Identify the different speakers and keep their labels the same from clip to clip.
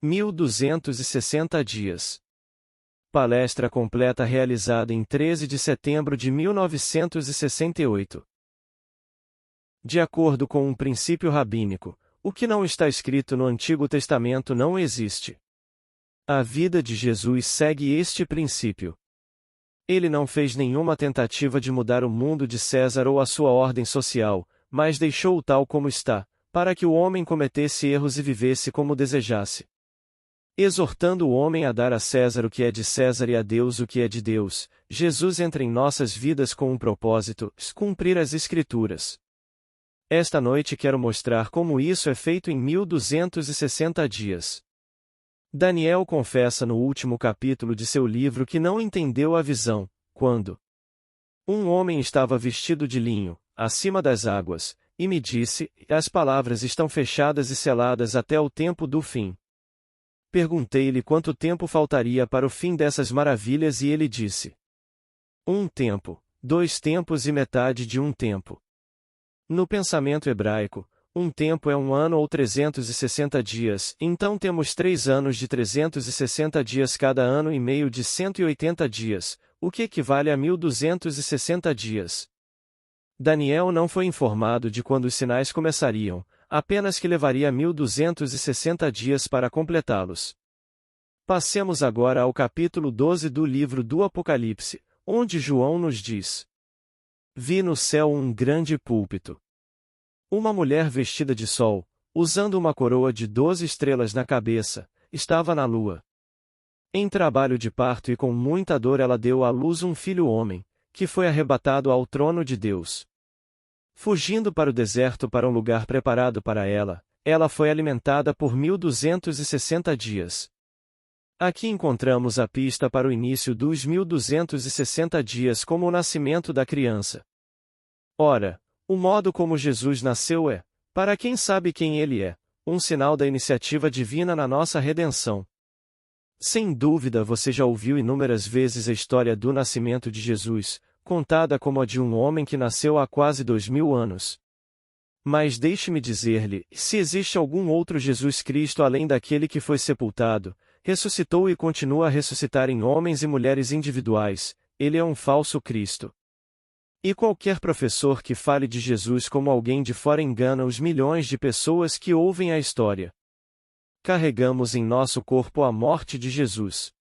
Speaker 1: 1260 dias. Palestra completa realizada em 13 de setembro de 1968. De acordo com um princípio rabínico, o que não está escrito no Antigo Testamento não existe. A vida de Jesus segue este princípio. Ele não fez nenhuma tentativa de mudar o mundo de César ou a sua ordem social, mas deixou-o tal como está, para que o homem cometesse erros e vivesse como desejasse. Exortando o homem a dar a César o que é de César e a Deus o que é de Deus, Jesus entra em nossas vidas com um propósito: cumprir as Escrituras. Esta noite quero mostrar como isso é feito em 1260 dias. Daniel confessa no último capítulo de seu livro que não entendeu a visão, quando um homem estava vestido de linho, acima das águas, e me disse: as palavras estão fechadas e seladas até o tempo do fim. Perguntei-lhe quanto tempo faltaria para o fim dessas maravilhas e ele disse: 1 tempo, 2 tempos e metade de 1 tempo. No pensamento hebraico, 1 tempo é 1 ano ou 360 dias, então temos 3 anos de 360 dias cada ano e meio de 180 dias, o que equivale a 1260 dias. Daniel não foi informado de quando os sinais começariam, apenas que levaria 1260 dias para completá-los. Passemos agora ao capítulo 12 do livro do Apocalipse, onde João nos diz: vi no céu um grande púlpito. Uma mulher vestida de sol, usando uma coroa de 12 estrelas na cabeça, estava na lua. Em trabalho de parto e com muita dor ela deu à luz um filho homem, que foi arrebatado ao trono de Deus. Fugindo para o deserto para um lugar preparado para ela, ela foi alimentada por 1260 dias. Aqui encontramos a pista para o início dos 1260 dias como o nascimento da criança. Ora, o modo como Jesus nasceu é, para quem sabe quem ele é, um sinal da iniciativa divina na nossa redenção. Sem dúvida você já ouviu inúmeras vezes a história do nascimento de Jesus, contada como a de um homem que nasceu há quase 2000 anos. Mas deixe-me dizer-lhe, se existe algum outro Jesus Cristo além daquele que foi sepultado, ressuscitou e continua a ressuscitar em homens e mulheres individuais, ele é um falso Cristo. E qualquer professor que fale de Jesus como alguém de fora engana os milhões de pessoas que ouvem a história. Carregamos em nosso corpo a morte de Jesus.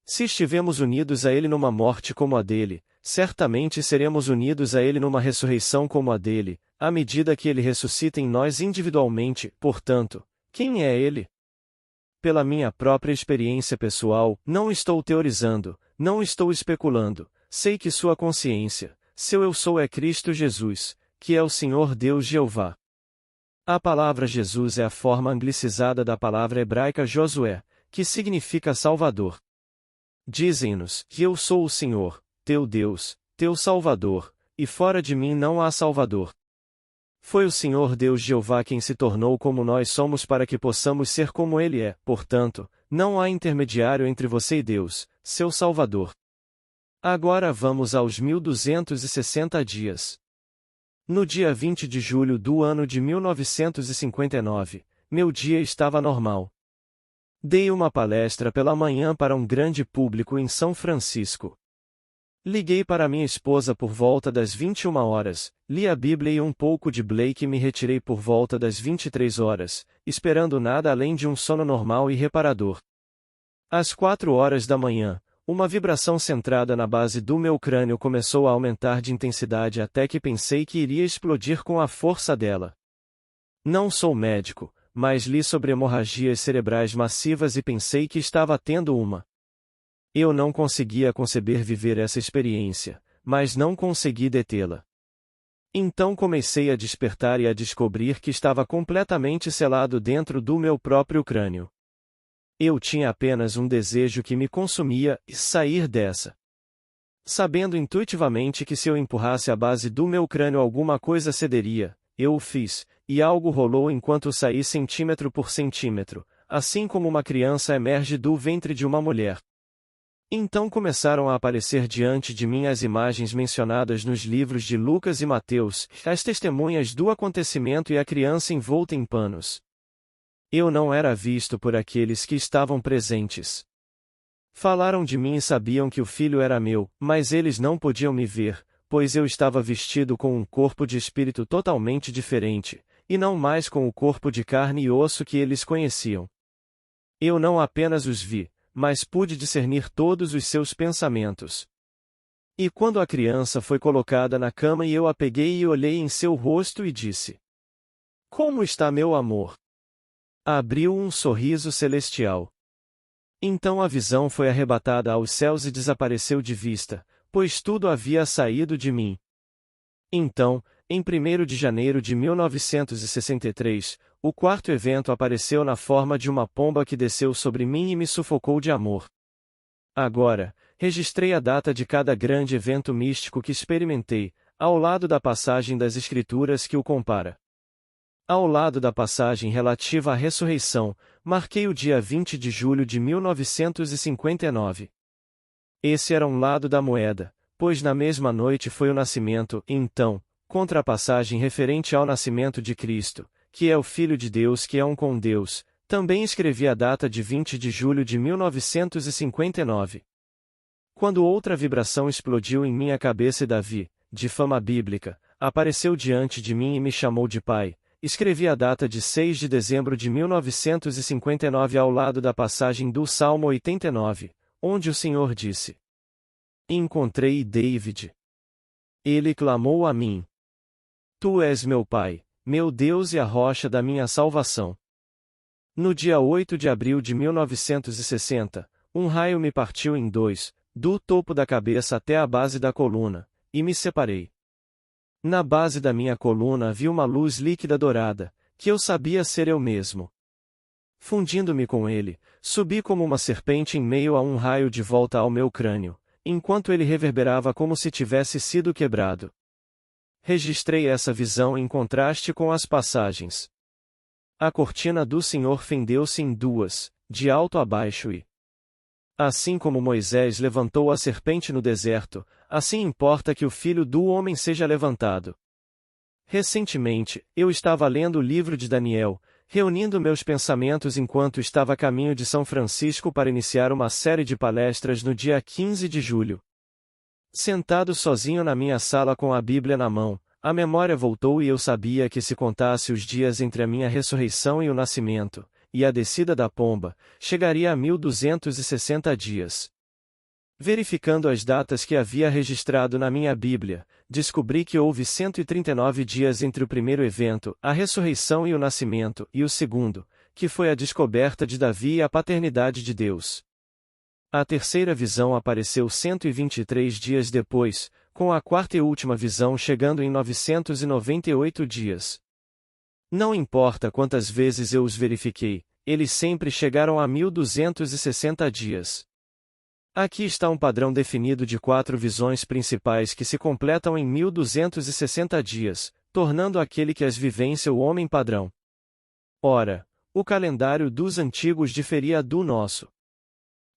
Speaker 1: Se estivemos unidos a Ele numa morte como a dele, certamente seremos unidos a Ele numa ressurreição como a dele, à medida que Ele ressuscita em nós individualmente. Portanto, quem é Ele? Pela minha própria experiência pessoal, não estou teorizando, não estou especulando, sei que sua consciência, seu eu sou é Cristo Jesus, que é o Senhor Deus Jeová. A palavra Jesus é a forma anglicizada da palavra hebraica Josué, que significa Salvador. Dizem-nos que eu sou o Senhor, teu Deus, teu Salvador, e fora de mim não há Salvador. Foi o Senhor Deus Jeová quem se tornou como nós somos para que possamos ser como Ele é, portanto, não há intermediário entre você e Deus, seu Salvador. Agora vamos aos 1260 dias. No dia 20 de julho do ano de 1959, meu dia estava normal. Dei uma palestra pela manhã para um grande público em São Francisco. Liguei para minha esposa por volta das 21 horas, li a Bíblia e um pouco de Blake e me retirei por volta das 23 horas, esperando nada além de um sono normal e reparador. Às 4 horas da manhã, uma vibração centrada na base do meu crânio começou a aumentar de intensidade até que pensei que iria explodir com a força dela. Não sou médico, mas li sobre hemorragias cerebrais massivas e pensei que estava tendo uma. Eu não conseguia conceber viver essa experiência, mas não consegui detê-la. Então comecei a despertar e a descobrir que estava completamente selado dentro do meu próprio crânio. Eu tinha apenas um desejo que me consumia, sair dessa. Sabendo intuitivamente que se eu empurrasse a base do meu crânio alguma coisa cederia, eu o fiz, e algo rolou enquanto saí centímetro por centímetro, assim como uma criança emerge do ventre de uma mulher. Então começaram a aparecer diante de mim as imagens mencionadas nos livros de Lucas e Mateus, as testemunhas do acontecimento e a criança envolta em panos. Eu não era visto por aqueles que estavam presentes. Falaram de mim e sabiam que o filho era meu, mas eles não podiam me ver, pois eu estava vestido com um corpo de espírito totalmente diferente, e não mais com o corpo de carne e osso que eles conheciam. Eu não apenas os vi, mas pude discernir todos os seus pensamentos. E quando a criança foi colocada na cama e eu a peguei e olhei em seu rosto e disse: Como está meu amor? Abriu um sorriso celestial. Então a visão foi arrebatada aos céus e desapareceu de vista, pois tudo havia saído de mim. Então, em 1º de janeiro de 1963, o quarto evento apareceu na forma de uma pomba que desceu sobre mim e me sufocou de amor. Agora, registrei a data de cada grande evento místico que experimentei, ao lado da passagem das Escrituras que o compara. Ao lado da passagem relativa à ressurreição, marquei o dia 20 de julho de 1959. Esse era um lado da moeda, pois na mesma noite foi o nascimento, e então, contra a passagem referente ao nascimento de Cristo, que é o Filho de Deus que é um com Deus, também escrevi a data de 20 de julho de 1959. Quando outra vibração explodiu em minha cabeça e Davi, de fama bíblica, apareceu diante de mim e me chamou de pai, escrevi a data de 6 de dezembro de 1959 ao lado da passagem do Salmo 89, onde o Senhor disse: Encontrei David. Ele clamou a mim: Tu és meu pai, meu Deus e a rocha da minha salvação. No dia 8 de abril de 1960, um raio me partiu em dois, do topo da cabeça até a base da coluna, e me separei. Na base da minha coluna vi uma luz líquida dourada, que eu sabia ser eu mesmo. Fundindo-me com ele, subi como uma serpente em meio a um raio de volta ao meu crânio, enquanto ele reverberava como se tivesse sido quebrado. Registrei essa visão em contraste com as passagens. A cortina do Senhor fendeu-se em duas, de alto a baixo e, assim como Moisés levantou a serpente no deserto, assim importa que o Filho do Homem seja levantado. Recentemente, eu estava lendo o livro de Daniel, reunindo meus pensamentos enquanto estava a caminho de São Francisco para iniciar uma série de palestras no dia 15 de julho. Sentado sozinho na minha sala com a Bíblia na mão, a memória voltou e eu sabia que se contasse os dias entre a minha ressurreição e o nascimento, e a descida da pomba, chegaria a 1260 dias. Verificando as datas que havia registrado na minha Bíblia, descobri que houve 139 dias entre o primeiro evento, a ressurreição e o nascimento, e o segundo, que foi a descoberta de Davi e a paternidade de Deus. A terceira visão apareceu 123 dias depois, com a quarta e última visão chegando em 998 dias. Não importa quantas vezes eu os verifiquei, eles sempre chegaram a 1260 dias. Aqui está um padrão definido de 4 visões principais que se completam em 1260 dias, tornando aquele que as vivencia o homem padrão. Ora, o calendário dos antigos diferia do nosso.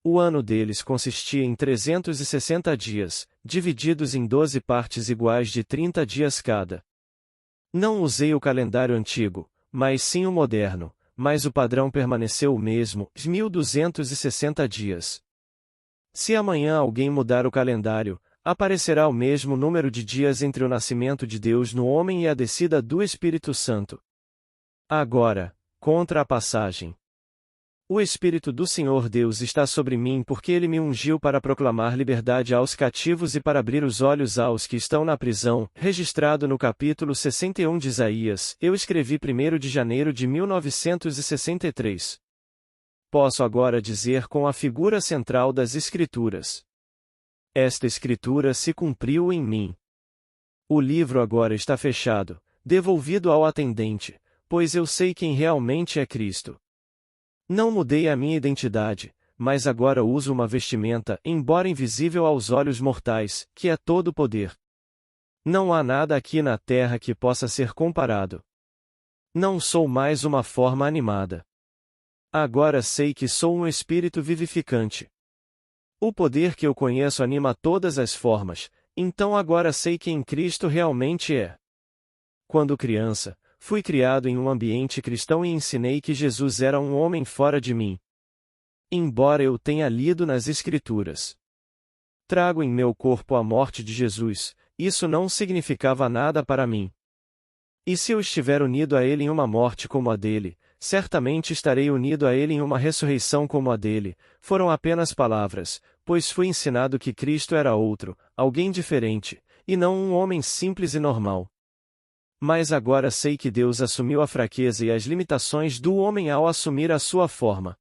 Speaker 1: O ano deles consistia em 360 dias, divididos em 12 partes iguais de 30 dias cada. Não usei o calendário antigo, mas sim o moderno, mas o padrão permaneceu o mesmo, 1260 dias. Se amanhã alguém mudar o calendário, aparecerá o mesmo número de dias entre o nascimento de Deus no homem e a descida do Espírito Santo. Agora, contra a passagem. O Espírito do Senhor Deus está sobre mim porque ele me ungiu para proclamar liberdade aos cativos e para abrir os olhos aos que estão na prisão, registrado no capítulo 61 de Isaías, eu escrevi 1º de janeiro de 1963. Posso agora dizer com a figura central das Escrituras. Esta Escritura se cumpriu em mim. O livro agora está fechado, devolvido ao atendente, pois eu sei quem realmente é Cristo. Não mudei a minha identidade, mas agora uso uma vestimenta, embora invisível aos olhos mortais, que é todo poder. Não há nada aqui na terra que possa ser comparado. Não sou mais uma forma animada. Agora sei que sou um espírito vivificante. O poder que eu conheço anima todas as formas, então agora sei quem Cristo realmente é. Quando criança, fui criado em um ambiente cristão e ensinei que Jesus era um homem fora de mim. Embora eu tenha lido nas Escrituras, trago em meu corpo a morte de Jesus, isso não significava nada para mim. E se eu estiver unido a Ele em uma morte como a dele, certamente estarei unido a Ele em uma ressurreição como a dele. Foram apenas palavras, pois fui ensinado que Cristo era outro, alguém diferente, e não um homem simples e normal. Mas agora sei que Deus assumiu a fraqueza e as limitações do homem ao assumir a sua forma.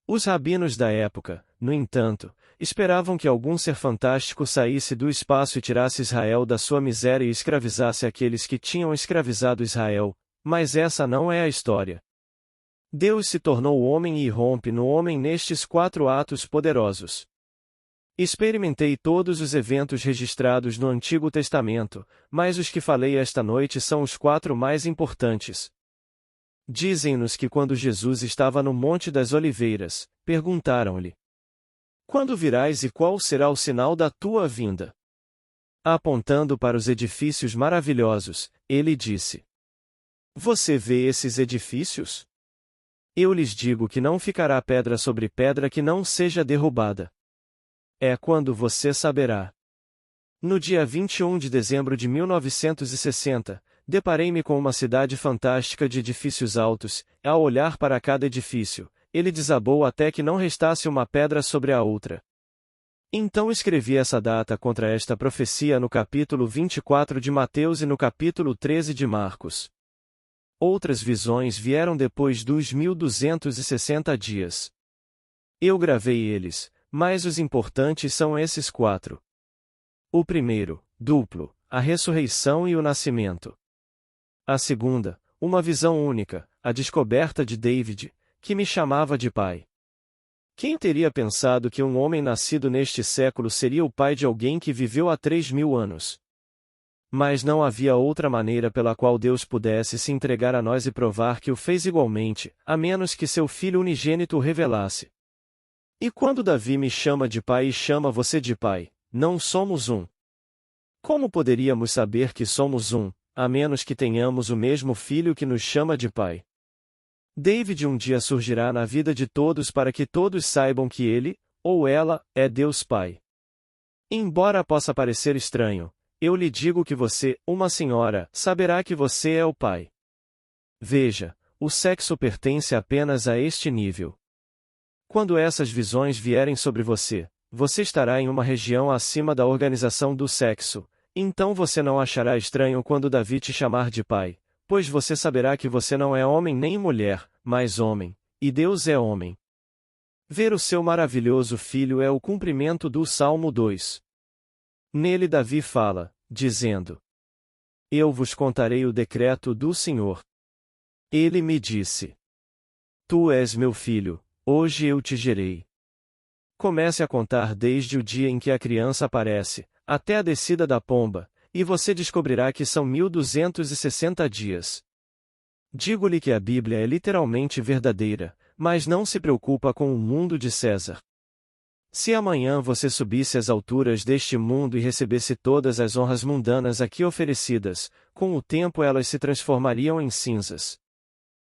Speaker 1: Os rabinos da época, no entanto, esperavam que algum ser fantástico saísse do espaço e tirasse Israel da sua miséria e escravizasse aqueles que tinham escravizado Israel, mas essa não é a história. Deus se tornou homem e irrompe no homem nestes 4 atos poderosos. Experimentei todos os eventos registrados no Antigo Testamento, mas os que falei esta noite são os 4 mais importantes. Dizem-nos que quando Jesus estava no Monte das Oliveiras, perguntaram-lhe: quando virás e qual será o sinal da tua vinda? Apontando para os edifícios maravilhosos, ele disse: você vê esses edifícios? Eu lhes digo que não ficará pedra sobre pedra que não seja derrubada. É quando você saberá. No dia 21 de dezembro de 1960, deparei-me com uma cidade fantástica de edifícios altos. Ao olhar para cada edifício, ele desabou até que não restasse uma pedra sobre a outra. Então escrevi essa data contra esta profecia no capítulo 24 de Mateus e no capítulo 13 de Marcos. Outras visões vieram depois dos 1260 dias. Eu gravei eles, mas os importantes são esses 4. O primeiro, duplo, a ressurreição e o nascimento. A segunda, uma visão única, a descoberta de David, que me chamava de pai. Quem teria pensado que um homem nascido neste século seria o pai de alguém que viveu há 3.000 anos? Mas não havia outra maneira pela qual Deus pudesse se entregar a nós e provar que o fez igualmente, a menos que seu Filho unigênito o revelasse. E quando Davi me chama de pai e chama você de pai, não somos um. Como poderíamos saber que somos um, a menos que tenhamos o mesmo Filho que nos chama de pai? David um dia surgirá na vida de todos para que todos saibam que ele, ou ela, é Deus Pai. Embora possa parecer estranho, eu lhe digo que você, uma senhora, saberá que você é o pai. Veja, o sexo pertence apenas a este nível. Quando essas visões vierem sobre você, você estará em uma região acima da organização do sexo, então você não achará estranho quando Davi te chamar de pai, pois você saberá que você não é homem nem mulher, mas homem, e Deus é homem. Ver o seu maravilhoso filho é o cumprimento do Salmo 2. Nele Davi fala, dizendo: eu vos contarei o decreto do Senhor. Ele me disse: tu és meu filho, hoje eu te gerei. Comece a contar desde o dia em que a criança aparece, até a descida da pomba, e você descobrirá que são 1260 dias. Digo-lhe que a Bíblia é literalmente verdadeira, mas não se preocupa com o mundo de César. Se amanhã você subisse às alturas deste mundo e recebesse todas as honras mundanas aqui oferecidas, com o tempo elas se transformariam em cinzas.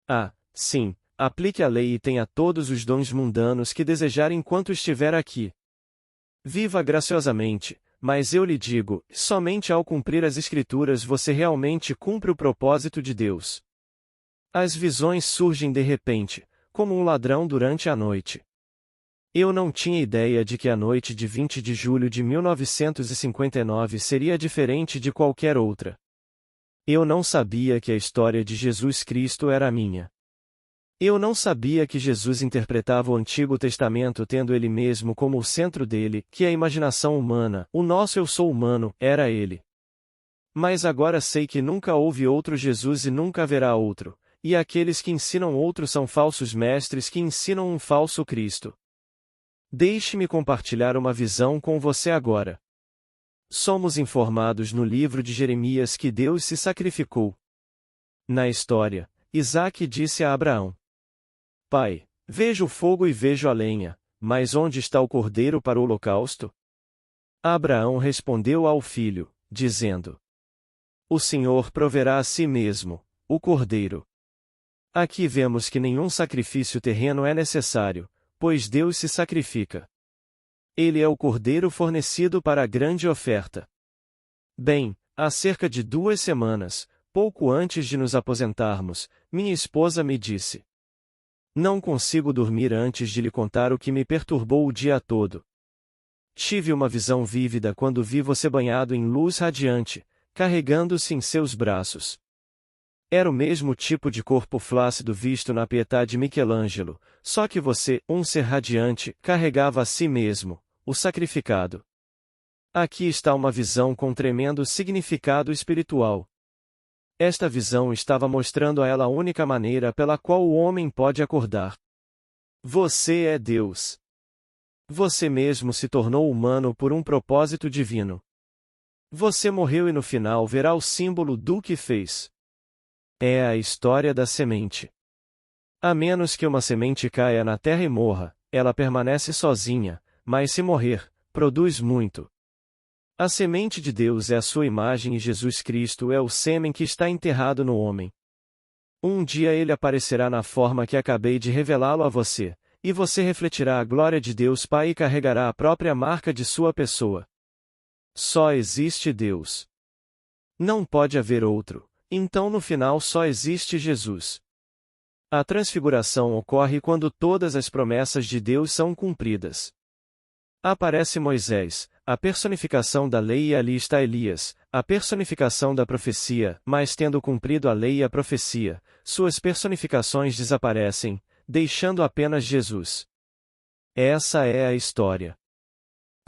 Speaker 1: Ah, sim, aplique a lei e tenha todos os dons mundanos que desejar enquanto estiver aqui. Viva graciosamente, mas eu lhe digo, somente ao cumprir as Escrituras você realmente cumpre o propósito de Deus. As visões surgem de repente, como um ladrão durante a noite. Eu não tinha ideia de que a noite de 20 de julho de 1959 seria diferente de qualquer outra. Eu não sabia que a história de Jesus Cristo era minha. Eu não sabia que Jesus interpretava o Antigo Testamento tendo ele mesmo como o centro dele, que a imaginação humana, o nosso eu sou humano, era ele. Mas agora sei que nunca houve outro Jesus e nunca haverá outro, e aqueles que ensinam outros são falsos mestres que ensinam um falso Cristo. Deixe-me compartilhar uma visão com você agora. Somos informados no livro de Jeremias que Deus se sacrificou. Na história, Isaque disse a Abraão: pai, vejo o fogo e vejo a lenha, mas onde está o cordeiro para o holocausto? Abraão respondeu ao filho, dizendo: o Senhor proverá a si mesmo, o Cordeiro. Aqui vemos que nenhum sacrifício terreno é necessário, pois Deus se sacrifica. Ele é o Cordeiro fornecido para a grande oferta. Bem, há cerca de 2 semanas, pouco antes de nos aposentarmos, minha esposa me disse: "Não consigo dormir antes de lhe contar o que me perturbou o dia todo. Tive uma visão vívida quando vi você banhado em luz radiante, carregando-se em seus braços. Era o mesmo tipo de corpo flácido visto na Pietà de Michelangelo, só que você, um ser radiante, carregava a si mesmo, o sacrificado. Aqui está uma visão com tremendo significado espiritual. Esta visão estava mostrando a ela a única maneira pela qual o homem pode acordar. Você é Deus. Você mesmo se tornou humano por um propósito divino. Você morreu e no final verá o símbolo do que fez. É a história da semente. A menos que uma semente caia na terra e morra, ela permanece sozinha, mas se morrer, produz muito. A semente de Deus é a sua imagem e Jesus Cristo é o sêmen que está enterrado no homem. Um dia ele aparecerá na forma que acabei de revelá-lo a você, e você refletirá a glória de Deus Pai e carregará a própria marca de sua pessoa. Só existe Deus. Não pode haver outro, então no final só existe Jesus. A transfiguração ocorre quando todas as promessas de Deus são cumpridas. Aparece Moisés, a personificação da lei, e ali está Elias, a personificação da profecia, mas tendo cumprido a lei e a profecia, suas personificações desaparecem, deixando apenas Jesus. Essa é a história.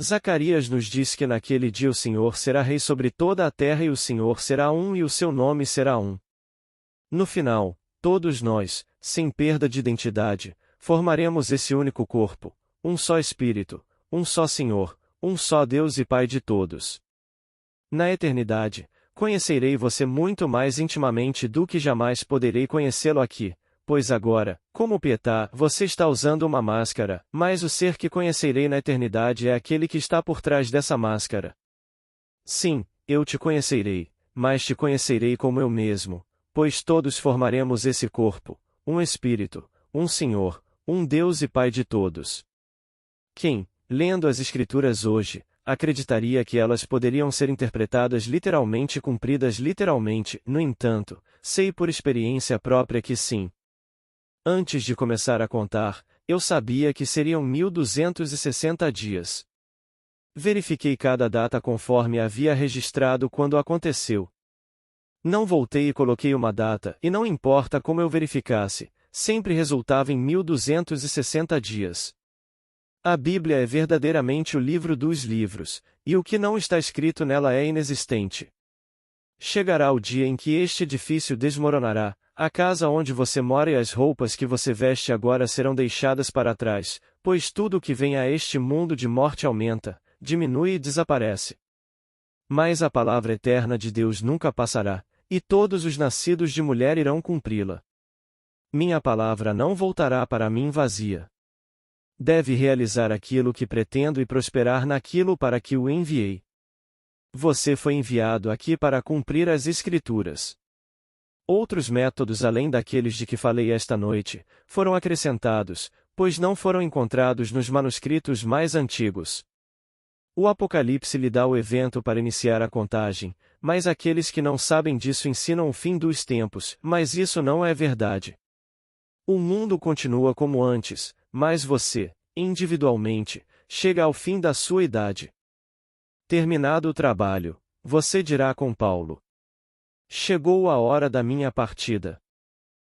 Speaker 1: Zacarias nos diz que naquele dia o Senhor será rei sobre toda a terra e o Senhor será um e o seu nome será um. No final, todos nós, sem perda de identidade, formaremos esse único corpo, um só Espírito, um só Senhor, um só Deus e Pai de todos. Na eternidade, conhecerei você muito mais intimamente do que jamais poderei conhecê-lo aqui, pois agora, como Pietà, você está usando uma máscara, mas o ser que conhecerei na eternidade é aquele que está por trás dessa máscara. Sim, eu te conhecerei, mas te conhecerei como eu mesmo, pois todos formaremos esse corpo, um Espírito, um Senhor, um Deus e Pai de todos. Quem, lendo as Escrituras hoje, acreditaria que elas poderiam ser interpretadas literalmente e cumpridas literalmente? No entanto, sei por experiência própria que sim. Antes de começar a contar, eu sabia que seriam 1260 dias. Verifiquei cada data conforme havia registrado quando aconteceu. Não voltei e coloquei uma data, e não importa como eu verificasse, sempre resultava em 1260 dias. A Bíblia é verdadeiramente o livro dos livros, e o que não está escrito nela é inexistente. Chegará o dia em que este edifício desmoronará, a casa onde você mora e as roupas que você veste agora serão deixadas para trás, pois tudo o que vem a este mundo de morte aumenta, diminui e desaparece. Mas a palavra eterna de Deus nunca passará, e todos os nascidos de mulher irão cumpri-la. Minha palavra não voltará para mim vazia. Deve realizar aquilo que pretendo e prosperar naquilo para que o enviei. Você foi enviado aqui para cumprir as Escrituras. Outros métodos além daqueles de que falei esta noite, foram acrescentados, pois não foram encontrados nos manuscritos mais antigos. O Apocalipse lhe dá o evento para iniciar a contagem, mas aqueles que não sabem disso ensinam o fim dos tempos, mas isso não é verdade. O mundo continua como antes, mas você, individualmente, chega ao fim da sua idade. Terminado o trabalho, você dirá com Paulo: chegou a hora da minha partida.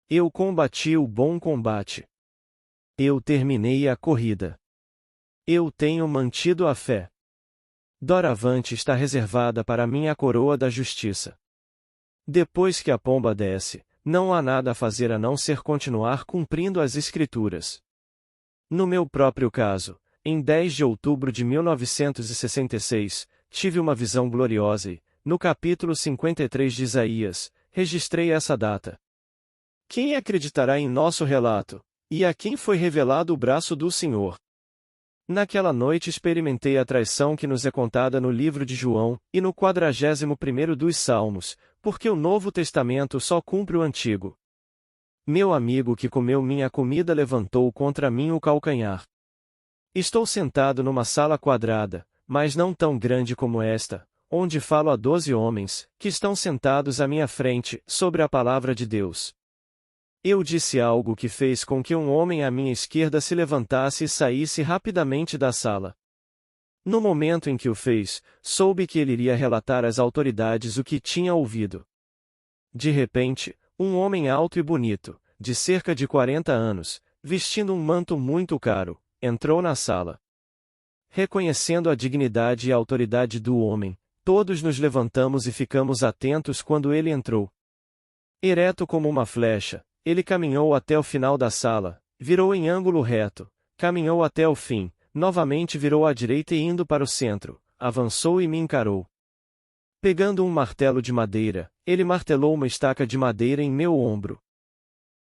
Speaker 1: Eu combati o bom combate. Eu terminei a corrida. Eu tenho mantido a fé. Doravante está reservada para mim a coroa da justiça. Depois que a pomba desce, não há nada a fazer a não ser continuar cumprindo as Escrituras. No meu próprio caso, em 10 de outubro de 1966, tive uma visão gloriosa e, no capítulo 53 de Isaías, registrei essa data. Quem acreditará em nosso relato? E a quem foi revelado o braço do Senhor? Naquela noite experimentei a traição que nos é contada no livro de João, e no 41º dos Salmos, porque o Novo Testamento só cumpre o Antigo. Meu amigo que comeu minha comida levantou contra mim o calcanhar. Estou sentado numa sala quadrada, mas não tão grande como esta, onde falo a 12 homens, que estão sentados à minha frente, sobre a palavra de Deus. Eu disse algo que fez com que um homem à minha esquerda se levantasse e saísse rapidamente da sala. No momento em que o fez, soube que ele iria relatar às autoridades o que tinha ouvido. De repente, um homem alto e bonito, de cerca de 40 anos, vestindo um manto muito caro, entrou na sala. Reconhecendo a dignidade e a autoridade do homem, todos nos levantamos e ficamos atentos quando ele entrou. Ereto como uma flecha, ele caminhou até o final da sala, virou em ângulo reto, caminhou até o fim, novamente virou à direita e indo para o centro, avançou e me encarou. Pegando um martelo de madeira, ele martelou uma estaca de madeira em meu ombro.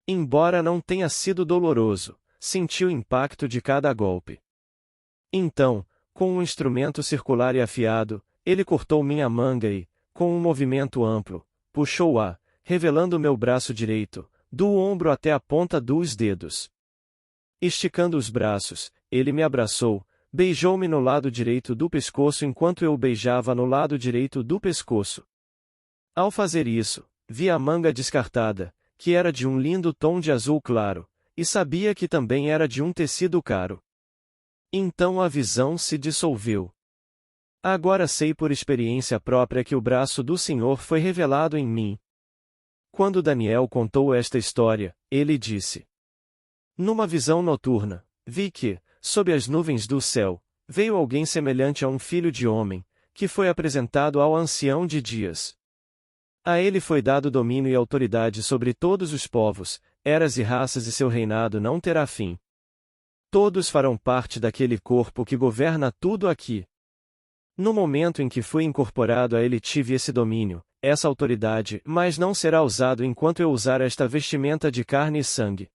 Speaker 1: Embora não tenha sido doloroso, senti o impacto de cada golpe. Então, com um instrumento circular e afiado, ele cortou minha manga e, com um movimento amplo, puxou-a, revelando meu braço direito, do ombro até a ponta dos dedos. Esticando os braços, ele me abraçou, beijou-me no lado direito do pescoço enquanto eu o beijava no lado direito do pescoço. Ao fazer isso, vi a manga descartada, que era de um lindo tom de azul claro, e sabia que também era de um tecido caro. Então a visão se dissolveu. Agora sei por experiência própria que o braço do Senhor foi revelado em mim. Quando Daniel contou esta história, ele disse: Numa visão noturna, vi que, sob as nuvens do céu, veio alguém semelhante a um filho de homem, que foi apresentado ao ancião de dias. A ele foi dado domínio e autoridade sobre todos os povos, eras e raças e seu reinado não terá fim. Todos farão parte daquele corpo que governa tudo aqui. No momento em que fui incorporado a ele tive esse domínio, essa autoridade, mas não será usado enquanto eu usar esta vestimenta de carne e sangue.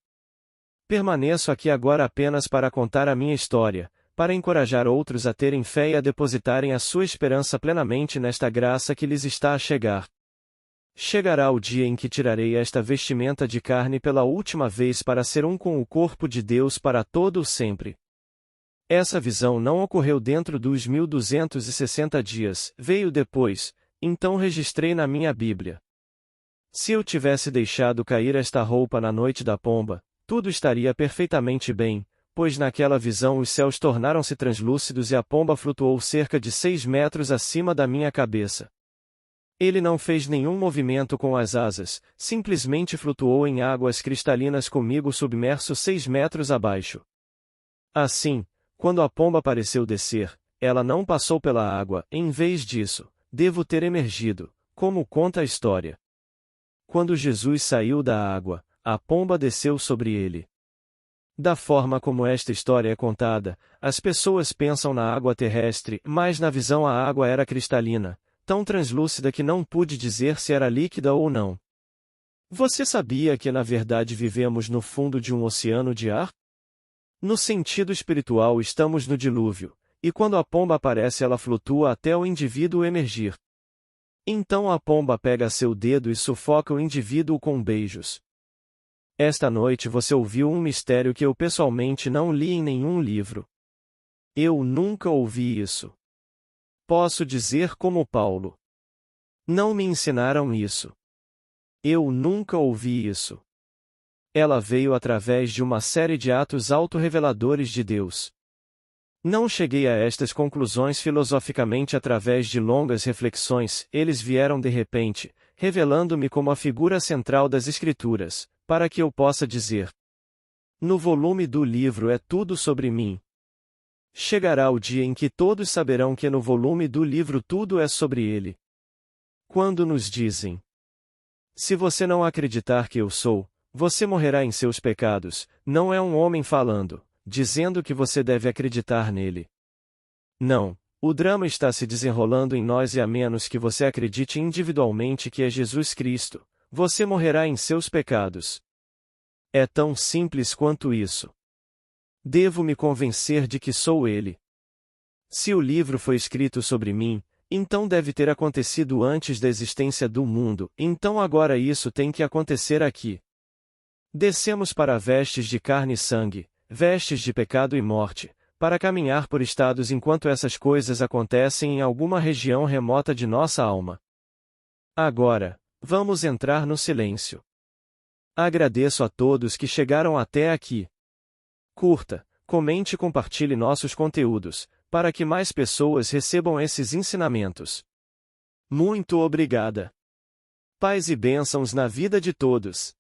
Speaker 1: Permaneço aqui agora apenas para contar a minha história, para encorajar outros a terem fé e a depositarem a sua esperança plenamente nesta graça que lhes está a chegar. Chegará o dia em que tirarei esta vestimenta de carne pela última vez para ser um com o corpo de Deus para todo o sempre. Essa visão não ocorreu dentro dos 1260 dias, veio depois, então registrei na minha Bíblia. Se eu tivesse deixado cair esta roupa na noite da pomba, tudo estaria perfeitamente bem, pois naquela visão os céus tornaram-se translúcidos e a pomba flutuou cerca de 6 metros acima da minha cabeça. Ele não fez nenhum movimento com as asas, simplesmente flutuou em águas cristalinas comigo submerso 6 metros abaixo. Assim, quando a pomba pareceu descer, ela não passou pela água, em vez disso, devo ter emergido, como conta a história. Quando Jesus saiu da água, a pomba desceu sobre ele. Da forma como esta história é contada, as pessoas pensam na água terrestre, mas na visão a água era cristalina, tão translúcida que não pude dizer se era líquida ou não. Você sabia que na verdade vivemos no fundo de um oceano de ar? No sentido espiritual estamos no dilúvio, e quando a pomba aparece ela flutua até o indivíduo emergir. Então a pomba pega seu dedo e sufoca o indivíduo com beijos. Esta noite você ouviu um mistério que eu pessoalmente não li em nenhum livro. Eu nunca ouvi isso. Posso dizer como Paulo. Não me ensinaram isso. Eu nunca ouvi isso. Ela veio através de uma série de atos autorreveladores de Deus. Não cheguei a estas conclusões filosoficamente através de longas reflexões, eles vieram de repente, revelando-me como a figura central das Escrituras, para que eu possa dizer: no volume do livro é tudo sobre mim. Chegará o dia em que todos saberão que no volume do livro tudo é sobre ele. Quando nos dizem: se você não acreditar que eu sou, você morrerá em seus pecados, não é um homem falando, dizendo que você deve acreditar nele. Não, o drama está se desenrolando em nós e a menos que você acredite individualmente que é Jesus Cristo, você morrerá em seus pecados. É tão simples quanto isso. Devo me convencer de que sou ele. Se o livro foi escrito sobre mim, então deve ter acontecido antes da existência do mundo, então agora isso tem que acontecer aqui. Descemos para vestes de carne e sangue, vestes de pecado e morte, para caminhar por estados enquanto essas coisas acontecem em alguma região remota de nossa alma. Agora, vamos entrar no silêncio. Agradeço a todos que chegaram até aqui. Curta, comente e compartilhe nossos conteúdos, para que mais pessoas recebam esses ensinamentos. Muito obrigada. Paz e bênçãos na vida de todos.